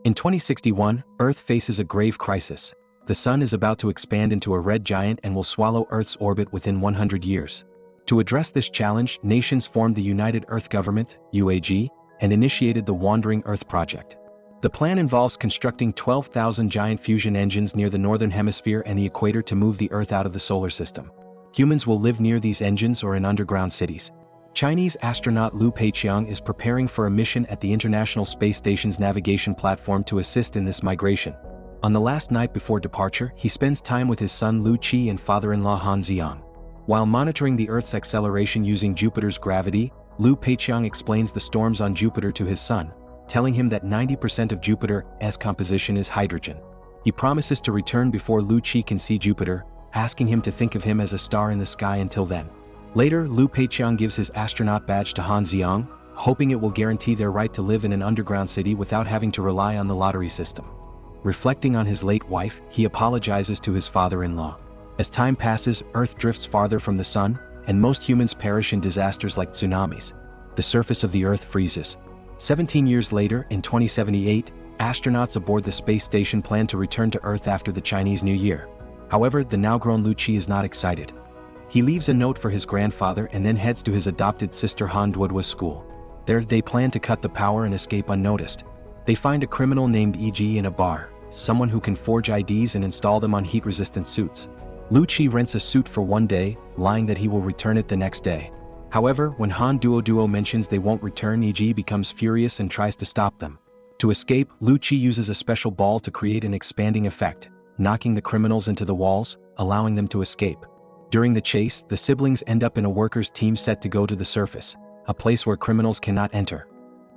In 2061, Earth faces a grave crisis. The Sun is about to expand into a red giant and will swallow Earth's orbit within 100 years. To address this challenge, nations formed the United Earth Government, UAG, and initiated the Wandering Earth Project. The plan involves constructing 12,000 giant fusion engines near the northern hemisphere and the equator to move the Earth out of the solar system. Humans will live near these engines or in underground cities. Chinese astronaut Liu Peiqiang is preparing for a mission at the International Space Station's navigation platform to assist in this migration. On the last night before departure, he spends time with his son Liu Qi and father-in-law Han Xiang. While monitoring the Earth's acceleration using Jupiter's gravity, Liu Peiqiang explains the storms on Jupiter to his son, telling him that 90% of Jupiter's composition is hydrogen. He promises to return before Liu Qi can see Jupiter, asking him to think of him as a star in the sky until then. Later, Liu Peiqiang gives his astronaut badge to Han Xiang, hoping it will guarantee their right to live in an underground city without having to rely on the lottery system. Reflecting on his late wife, he apologizes to his father-in-law. As time passes, Earth drifts farther from the Sun, and most humans perish in disasters like tsunamis. The surface of the Earth freezes. 17 years later, in 2078, astronauts aboard the space station plan to return to Earth after the Chinese New Year. However, the now-grown Liu Qi is not excited. He leaves a note for his grandfather and then heads to his adopted sister Han Duoduo's school. There, they plan to cut the power and escape unnoticed. They find a criminal named E.G. in a bar, someone who can forge IDs and install them on heat-resistant suits. Liu Qi rents a suit for one day, lying that he will return it the next day. However, when Han Duoduo mentions they won't return, E.G. becomes furious and tries to stop them. To escape, Liu Qi uses a special ball to create an expanding effect, knocking the criminals into the walls, allowing them to escape. During the chase, the siblings end up in a workers' team set to go to the surface, a place where criminals cannot enter.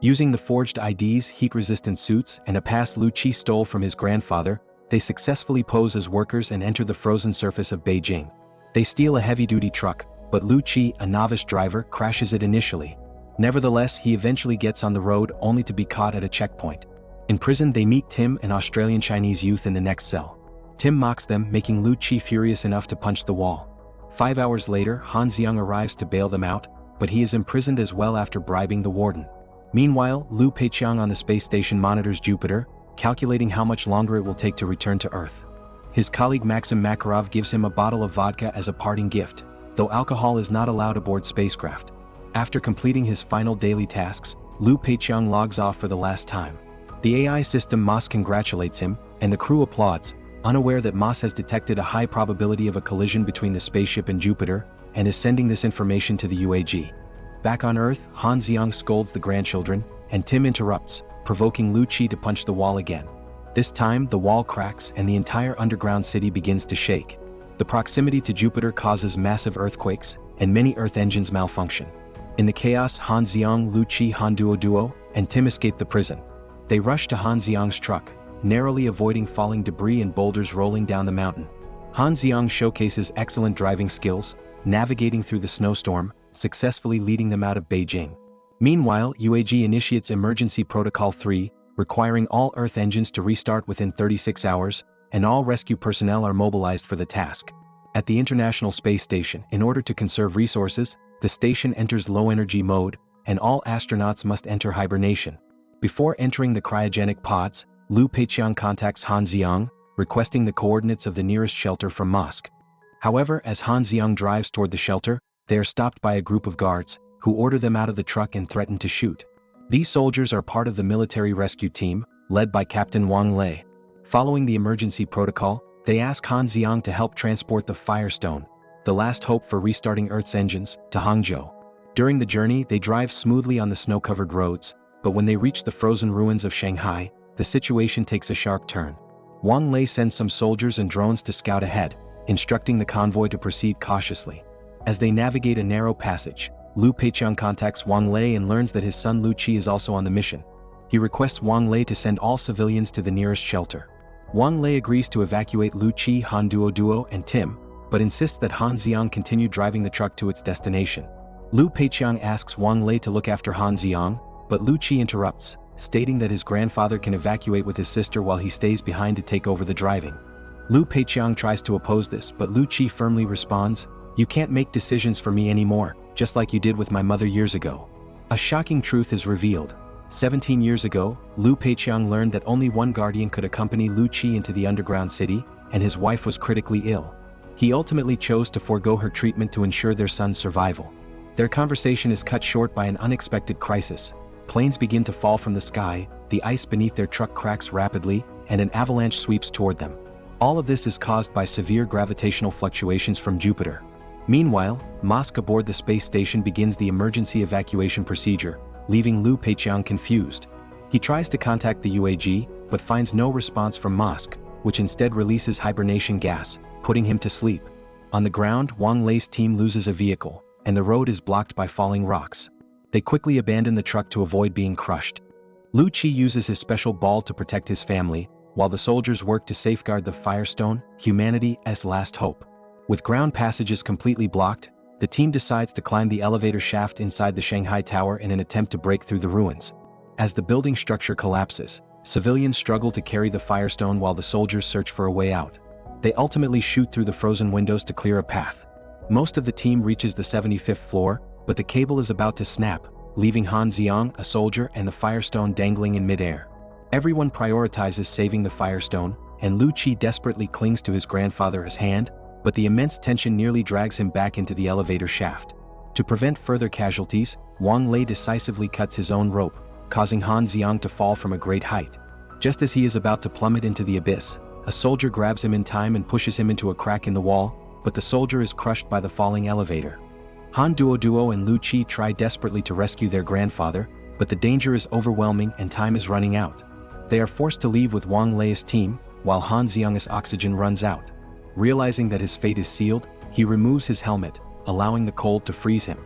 Using the forged IDs, heat-resistant suits, and a pass Liu Qi stole from his grandfather, they successfully pose as workers and enter the frozen surface of Beijing. They steal a heavy-duty truck, but Liu Qi, a novice driver, crashes it initially. Nevertheless, he eventually gets on the road only to be caught at a checkpoint. In prison, they meet Tim, an Australian Chinese youth in the next cell. Tim mocks them, making Liu Qi furious enough to punch the wall. 5 hours later, Han Xiang arrives to bail them out, but he is imprisoned as well after bribing the warden. Meanwhile, Liu Peiqiang on the space station monitors Jupiter, calculating how much longer it will take to return to Earth. His colleague Maxim Makarov gives him a bottle of vodka as a parting gift, though alcohol is not allowed aboard spacecraft. After completing his final daily tasks, Liu Peiqiang logs off for the last time. The AI system MOS congratulates him, and the crew applauds, unaware that MOS has detected a high probability of a collision between the spaceship and Jupiter, and is sending this information to the UAG. Back on Earth, Han Xiang scolds the grandchildren, and Tim interrupts, provoking Liu Qi to punch the wall again. This time, the wall cracks and the entire underground city begins to shake. The proximity to Jupiter causes massive earthquakes, and many Earth engines malfunction. In the chaos, Han Xiang, Liu Qi, Han Duoduo, and Tim escape the prison. They rush to Han Xiang's truck, narrowly avoiding falling debris and boulders rolling down the mountain. Han Xiang showcases excellent driving skills, navigating through the snowstorm, successfully leading them out of Beijing. Meanwhile, UAG initiates Emergency Protocol 3, requiring all Earth engines to restart within 36 hours, and all rescue personnel are mobilized for the task. At the International Space Station, in order to conserve resources, the station enters low-energy mode, and all astronauts must enter hibernation. Before entering the cryogenic pods, Liu Peiqiang contacts Han Xiang, requesting the coordinates of the nearest shelter from Mosque. However, as Han Xiang drives toward the shelter, they are stopped by a group of guards, who order them out of the truck and threaten to shoot. These soldiers are part of the military rescue team, led by Captain Wang Lei. Following the emergency protocol, they ask Han Xiang to help transport the Firestone, the last hope for restarting Earth's engines, to Hangzhou. During the journey, they drive smoothly on the snow-covered roads, but when they reach the frozen ruins of Shanghai, the situation takes a sharp turn. Wang Lei sends some soldiers and drones to scout ahead, instructing the convoy to proceed cautiously. As they navigate a narrow passage, Liu Peiqiang contacts Wang Lei and learns that his son Liu Qi is also on the mission. He requests Wang Lei to send all civilians to the nearest shelter. Wang Lei agrees to evacuate Liu Qi, Han Duoduo, and Tim, but insists that Han Xiang continue driving the truck to its destination. Liu Peiqiang asks Wang Lei to look after Han Xiang, but Liu Qi interrupts, stating that his grandfather can evacuate with his sister while he stays behind to take over the driving. Liu Peiqiang tries to oppose this, but Liu Qi firmly responds, "You can't make decisions for me anymore, just like you did with my mother years ago." A shocking truth is revealed. 17 years ago, Lu Peiqiang learned that only one guardian could accompany Lu Qi into the underground city, and his wife was critically ill. He ultimately chose to forego her treatment to ensure their son's survival. Their conversation is cut short by an unexpected crisis. Planes begin to fall from the sky, the ice beneath their truck cracks rapidly, and an avalanche sweeps toward them. All of this is caused by severe gravitational fluctuations from Jupiter. Meanwhile, Mosk aboard the space station begins the emergency evacuation procedure, leaving Lu Peiqiang confused. He tries to contact the UAG, but finds no response from Mosk, which instead releases hibernation gas, putting him to sleep. On the ground, Wang Lei's team loses a vehicle, and the road is blocked by falling rocks. They quickly abandon the truck to avoid being crushed. Lu Qi uses his special ball to protect his family, while the soldiers work to safeguard the Firestone, humanity's last hope. With ground passages completely blocked, the team decides to climb the elevator shaft inside the Shanghai Tower in an attempt to break through the ruins. As the building structure collapses, civilians struggle to carry the Firestone while the soldiers search for a way out. They ultimately shoot through the frozen windows to clear a path. Most of the team reaches the 75th floor, but the cable is about to snap, leaving Han Xiang, a soldier, and the Firestone dangling in midair. Everyone prioritizes saving the Firestone, and Lu Qi desperately clings to his grandfather's hand, but the immense tension nearly drags him back into the elevator shaft. To prevent further casualties, Wang Lei decisively cuts his own rope, causing Han Xiang to fall from a great height. Just as he is about to plummet into the abyss, a soldier grabs him in time and pushes him into a crack in the wall, but the soldier is crushed by the falling elevator. Han Duo and Lu Qi try desperately to rescue their grandfather, but the danger is overwhelming and time is running out. They are forced to leave with Wang Lei's team, while Han Xiang's oxygen runs out. Realizing that his fate is sealed, he removes his helmet, allowing the cold to freeze him.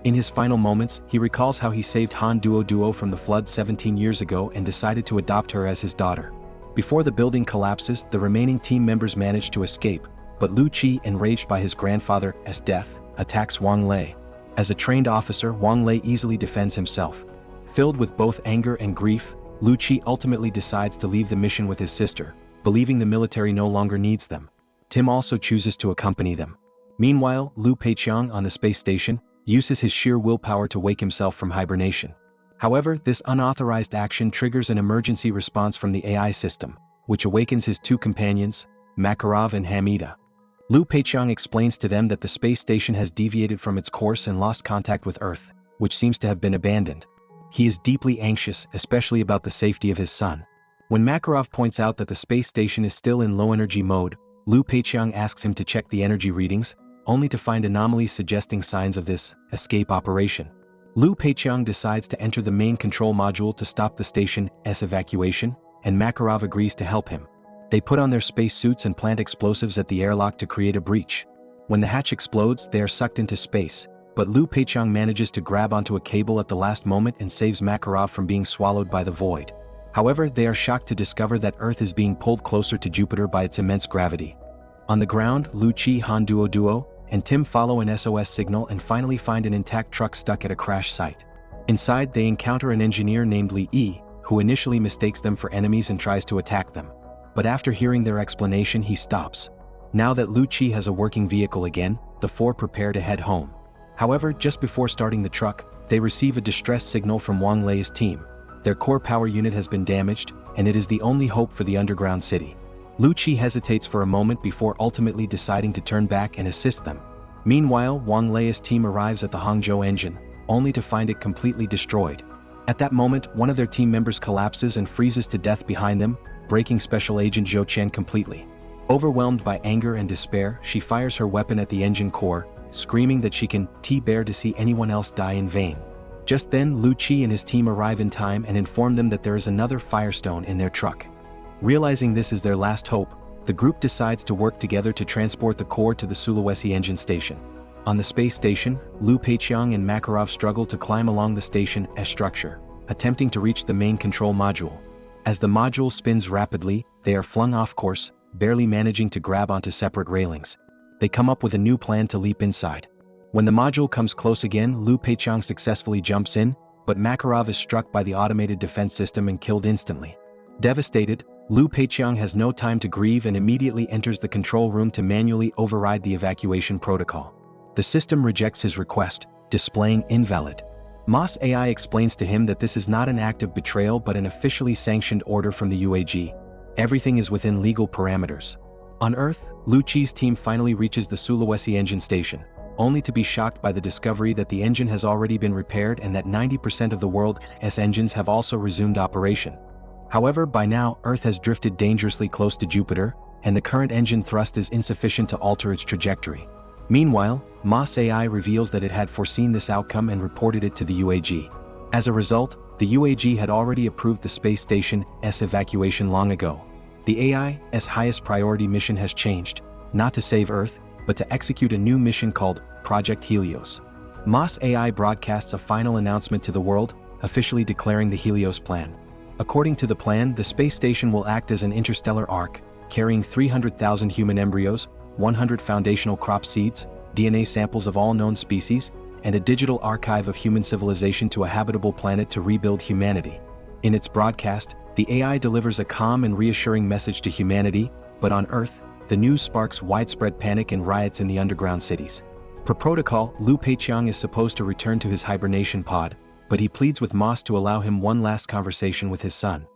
In his final moments, he recalls how he saved Han Duo from the flood 17 years ago and decided to adopt her as his daughter. Before the building collapses, the remaining team members manage to escape, but Lu Qi, enraged by his grandfather's death, attacks Wang Lei. As a trained officer, Wang Lei easily defends himself. Filled with both anger and grief, Lu Qi ultimately decides to leave the mission with his sister, believing the military no longer needs them. Tim also chooses to accompany them. Meanwhile, Lu Peiqiang on the space station uses his sheer willpower to wake himself from hibernation. However, this unauthorized action triggers an emergency response from the AI system, which awakens his two companions, Makarov and Hamida. Lu Peiqiang explains to them that the space station has deviated from its course and lost contact with Earth, which seems to have been abandoned. He is deeply anxious, especially about the safety of his son. When Makarov points out that the space station is still in low-energy mode, Lu Peiqiang asks him to check the energy readings, only to find anomalies suggesting signs of this escape operation. Lu Peiqiang decides to enter the main control module to stop the station's evacuation, and Makarov agrees to help him. They put on their space suits and plant explosives at the airlock to create a breach. When the hatch explodes, they are sucked into space, but Lu Peiqiang manages to grab onto a cable at the last moment and saves Makarov from being swallowed by the void. However, they are shocked to discover that Earth is being pulled closer to Jupiter by its immense gravity. On the ground, Lu Qi, Han Duo, and Tim follow an SOS signal and finally find an intact truck stuck at a crash site. Inside, they encounter an engineer named Li Yi, who initially mistakes them for enemies and tries to attack them. But after hearing their explanation, he stops. Now that Lu Qi has a working vehicle again, the four prepare to head home. However, just before starting the truck, they receive a distress signal from Wang Lei's team. Their core power unit has been damaged, and it is the only hope for the underground city. Lu Qi hesitates for a moment before ultimately deciding to turn back and assist them. Meanwhile, Wang Lei's team arrives at the Hangzhou engine, only to find it completely destroyed. At that moment, one of their team members collapses and freezes to death behind them, breaking Special Agent Zhou Chen completely. Overwhelmed by anger and despair, she fires her weapon at the engine core, screaming that she can bear to see anyone else die in vain. Just then, Lu Qi and his team arrive in time and inform them that there is another Firestone in their truck. Realizing this is their last hope, the group decides to work together to transport the core to the Sulawesi engine station. On the space station, Lu Peiqiang and Makarov struggle to climb along the station's structure, attempting to reach the main control module. As the module spins rapidly, they are flung off course, barely managing to grab onto separate railings. They come up with a new plan to leap inside. When the module comes close again, Lu Peiqiang successfully jumps in, but Makarov is struck by the automated defense system and killed instantly. Devastated, Lu Peiqiang has no time to grieve and immediately enters the control room to manually override the evacuation protocol. The system rejects his request, displaying invalid. Moss AI explains to him that this is not an act of betrayal but an officially sanctioned order from the UAG. Everything is within legal parameters. On Earth, Lu Qi's team finally reaches the Sulawesi engine station, only to be shocked by the discovery that the engine has already been repaired and that 90% of the world's engines have also resumed operation. However, by now, Earth has drifted dangerously close to Jupiter, and the current engine thrust is insufficient to alter its trajectory. Meanwhile, Moss AI reveals that it had foreseen this outcome and reported it to the UAG. As a result, the UAG had already approved the space station's evacuation long ago. The AI's highest priority mission has changed, not to save Earth, but to execute a new mission called Project Helios. Moss AI broadcasts a final announcement to the world, officially declaring the Helios plan. According to the plan, the space station will act as an interstellar ark, carrying 300,000 human embryos, 100 foundational crop seeds, DNA samples of all known species, and a digital archive of human civilization to a habitable planet to rebuild humanity. In its broadcast, the AI delivers a calm and reassuring message to humanity, but on Earth, the news sparks widespread panic and riots in the underground cities. Per protocol, Lu Peiqiang is supposed to return to his hibernation pod, but he pleads with Moss to allow him one last conversation with his son.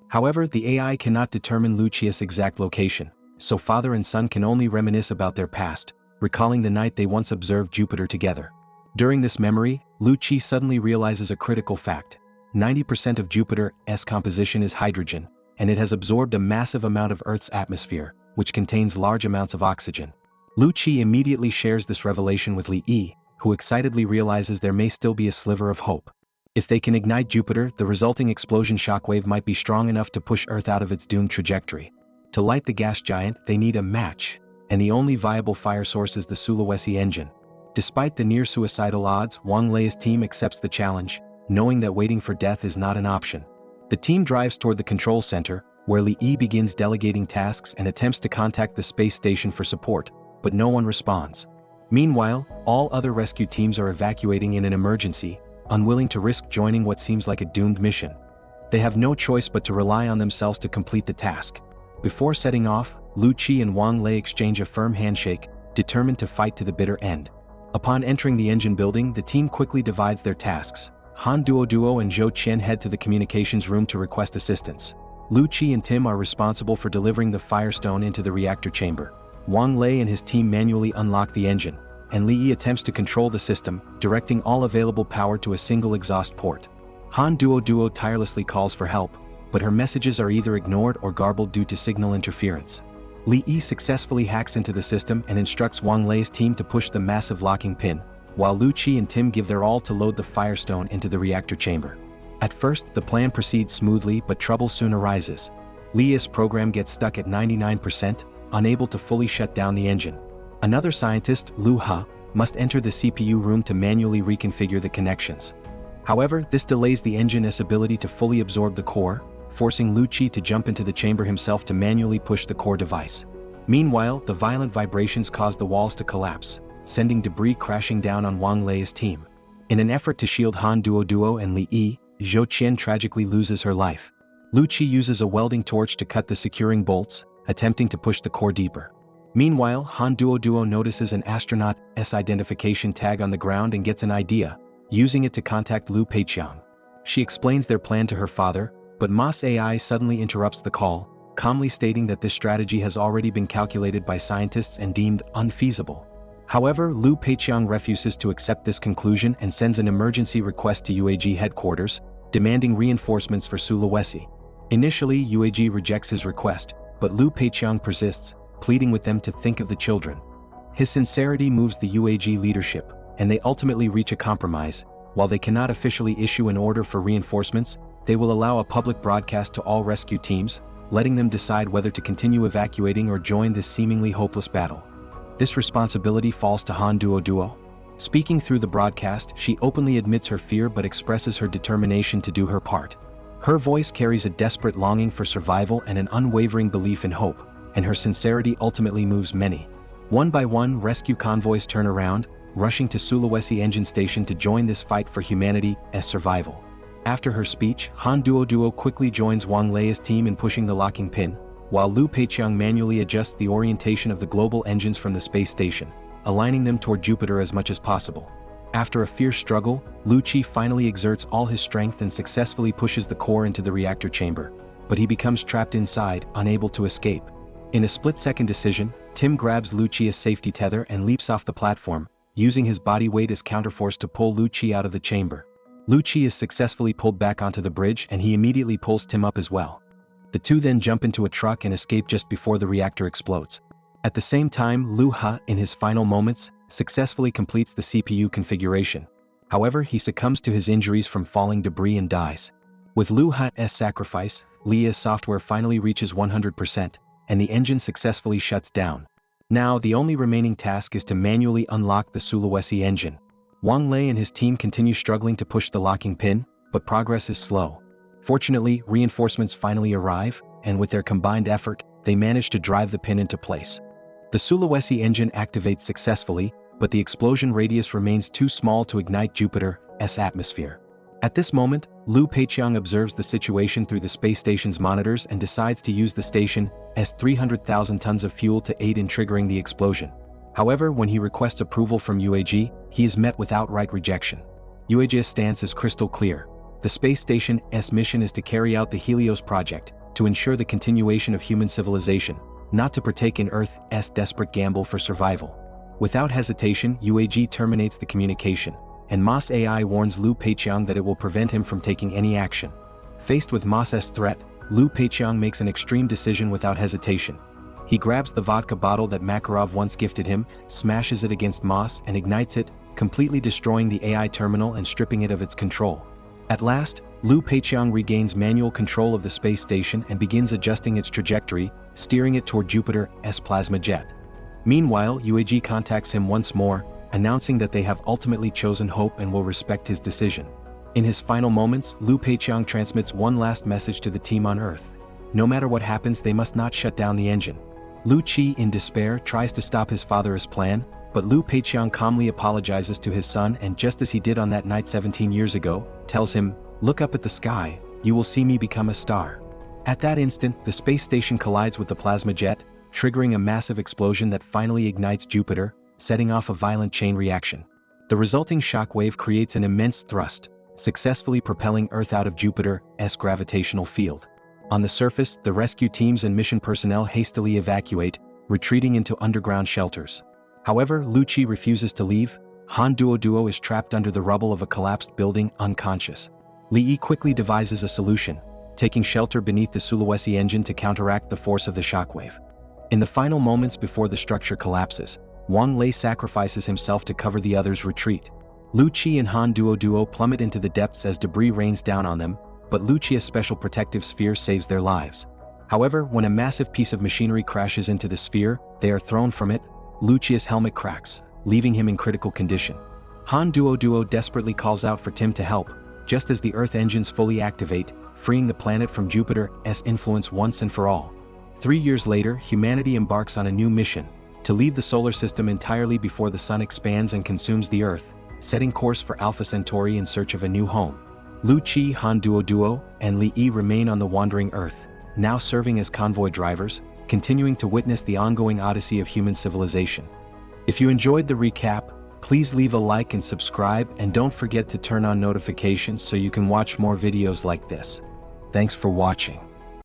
However, the AI cannot determine Lu Qi's exact location, so father and son can only reminisce about their past, recalling the night they once observed Jupiter together. During this memory, Lu Qi suddenly realizes a critical fact. 90% of Jupiter's composition is hydrogen, and it has absorbed a massive amount of Earth's atmosphere, which contains large amounts of oxygen. Lu Qi immediately shares this revelation with Li Yi, who excitedly realizes there may still be a sliver of hope. If they can ignite Jupiter, the resulting explosion shockwave might be strong enough to push Earth out of its doomed trajectory. To light the gas giant, they need a match, and the only viable fire source is the Sulawesi engine. Despite the near-suicidal odds, Wang Lei's team accepts the challenge, knowing that waiting for death is not an option. The team drives toward the control center, where Li Yi begins delegating tasks and attempts to contact the space station for support, but no one responds. Meanwhile, all other rescue teams are evacuating in an emergency, unwilling to risk joining what seems like a doomed mission. They have no choice but to rely on themselves to complete the task. Before setting off, Lu Qi and Wang Lei exchange a firm handshake, determined to fight to the bitter end. Upon entering the engine building, the team quickly divides their tasks. Han Duo and Zhou Qian head to the communications room to request assistance. Lu Qi and Tim are responsible for delivering the Firestone into the reactor chamber. Wang Lei and his team manually unlock the engine, and Li Yi attempts to control the system, directing all available power to a single exhaust port. Han Duo tirelessly calls for help, but her messages are either ignored or garbled due to signal interference. Li Yi successfully hacks into the system and instructs Wang Lei's team to push the massive locking pin, while Lu Qi and Tim give their all to load the Firestone into the reactor chamber. At first, the plan proceeds smoothly, but trouble soon arises. Li Yi's program gets stuck at 99%, unable to fully shut down the engine. Another scientist, Lu Ha, must enter the CPU room to manually reconfigure the connections. However, this delays the engine's ability to fully absorb the core, forcing Lu Qi to jump into the chamber himself to manually push the core device. Meanwhile, the violent vibrations cause the walls to collapse, sending debris crashing down on Wang Lei's team. In an effort to shield Han Duo and Li Yi, Zhou Qian tragically loses her life. Lu Qi uses a welding torch to cut the securing bolts, attempting to push the core deeper. Meanwhile, Han Duo notices an astronaut's identification tag on the ground and gets an idea, using it to contact Lu Peiqiang. She explains their plan to her father, but Moss AI suddenly interrupts the call, calmly stating that this strategy has already been calculated by scientists and deemed unfeasible. However, Lu Peiqiang refuses to accept this conclusion and sends an emergency request to UAG headquarters, demanding reinforcements for Sulawesi. Initially, UAG rejects his request, but Lu Peiqiang persists, pleading with them to think of the children. His sincerity moves the UAG leadership, and they ultimately reach a compromise. While they cannot officially issue an order for reinforcements, they will allow a public broadcast to all rescue teams, letting them decide whether to continue evacuating or join this seemingly hopeless battle. This responsibility falls to Han Duo. Speaking through the broadcast, she openly admits her fear but expresses her determination to do her part. Her voice carries a desperate longing for survival and an unwavering belief in hope, and her sincerity ultimately moves many. One by one, rescue convoys turn around, rushing to Sulawesi engine station to join this fight for humanity's survival. After her speech, Han Duo quickly joins Wang Lei's team in pushing the locking pin, while Lu Peiqiang manually adjusts the orientation of the global engines from the space station, aligning them toward Jupiter as much as possible. After a fierce struggle, Lu Qi finally exerts all his strength and successfully pushes the core into the reactor chamber, but he becomes trapped inside, unable to escape. In a split-second decision, Tim grabs Lu Qi's safety tether and leaps off the platform, using his body weight as counterforce to pull Lu Qi out of the chamber. Lu Qi is successfully pulled back onto the bridge and he immediately pulls Tim up as well. The two then jump into a truck and escape just before the reactor explodes. At the same time, Lu Ha, in his final moments, successfully completes the CPU configuration. However, he succumbs to his injuries from falling debris and dies. With Lu Ha's sacrifice, Lia's software finally reaches 100%, and the engine successfully shuts down. Now the only remaining task is to manually unlock the Sulawesi engine. Wang Lei and his team continue struggling to push the locking pin, but progress is slow. Fortunately, reinforcements finally arrive, and with their combined effort, they manage to drive the pin into place. The Sulawesi engine activates successfully, but the explosion radius remains too small to ignite Jupiter's atmosphere. At this moment, Lu Peiqiang observes the situation through the space station's monitors and decides to use the station's 300,000 tons of fuel to aid in triggering the explosion. However, when he requests approval from UAG, he is met with outright rejection. UAG's stance is crystal clear. The space station's mission is to carry out the Helios project, to ensure the continuation of human civilization, not to partake in Earth's desperate gamble for survival. Without hesitation, UAG terminates the communication, and MAS AI warns Lu Peiqiang that it will prevent him from taking any action. Faced with MAS's threat, Lu Peiqiang makes an extreme decision without hesitation. He grabs the vodka bottle that Makarov once gifted him, smashes it against MAS and ignites it, completely destroying the AI terminal and stripping it of its control. At last, Lu Peiqiang regains manual control of the space station and begins adjusting its trajectory, steering it toward Jupiter's plasma jet. Meanwhile, UAG contacts him once more, announcing that they have ultimately chosen hope and will respect his decision. In his final moments, Lu Peiqiang transmits one last message to the team on Earth. No matter what happens, they must not shut down the engine. Lu Qi, in despair, tries to stop his father's plan, but Lu Peiqiang calmly apologizes to his son and, just as he did on that night 17 years ago, tells him, "Look up at the sky, you will see me become a star." At that instant, the space station collides with the plasma jet, triggering a massive explosion that finally ignites Jupiter, setting off a violent chain reaction. The resulting shockwave creates an immense thrust, successfully propelling Earth out of Jupiter's gravitational field. On the surface, the rescue teams and mission personnel hastily evacuate, retreating into underground shelters. However, Lu Qi refuses to leave. Han Duo is trapped under the rubble of a collapsed building, unconscious. Li Yi quickly devises a solution, taking shelter beneath the Sulawesi engine to counteract the force of the shockwave. In the final moments before the structure collapses, Wang Lei sacrifices himself to cover the others' retreat. Lu Qi and Han Duo plummet into the depths as debris rains down on them, but Lu Qi's special protective sphere saves their lives. However, when a massive piece of machinery crashes into the sphere, they are thrown from it. Lu Qi's helmet cracks, leaving him in critical condition. Han Duo desperately calls out for Tim to help, just as the Earth engines fully activate, freeing the planet from Jupiter's influence once and for all. 3 years later, humanity embarks on a new mission, to leave the solar system entirely before the sun expands and consumes the Earth, setting course for Alpha Centauri in search of a new home. Lu Qi, Han Duo, and Li Yi remain on the wandering Earth, now serving as convoy drivers, continuing to witness the ongoing odyssey of human civilization. If you enjoyed the recap, please leave a like and subscribe, and don't forget to turn on notifications so you can watch more videos like this. Thanks for watching.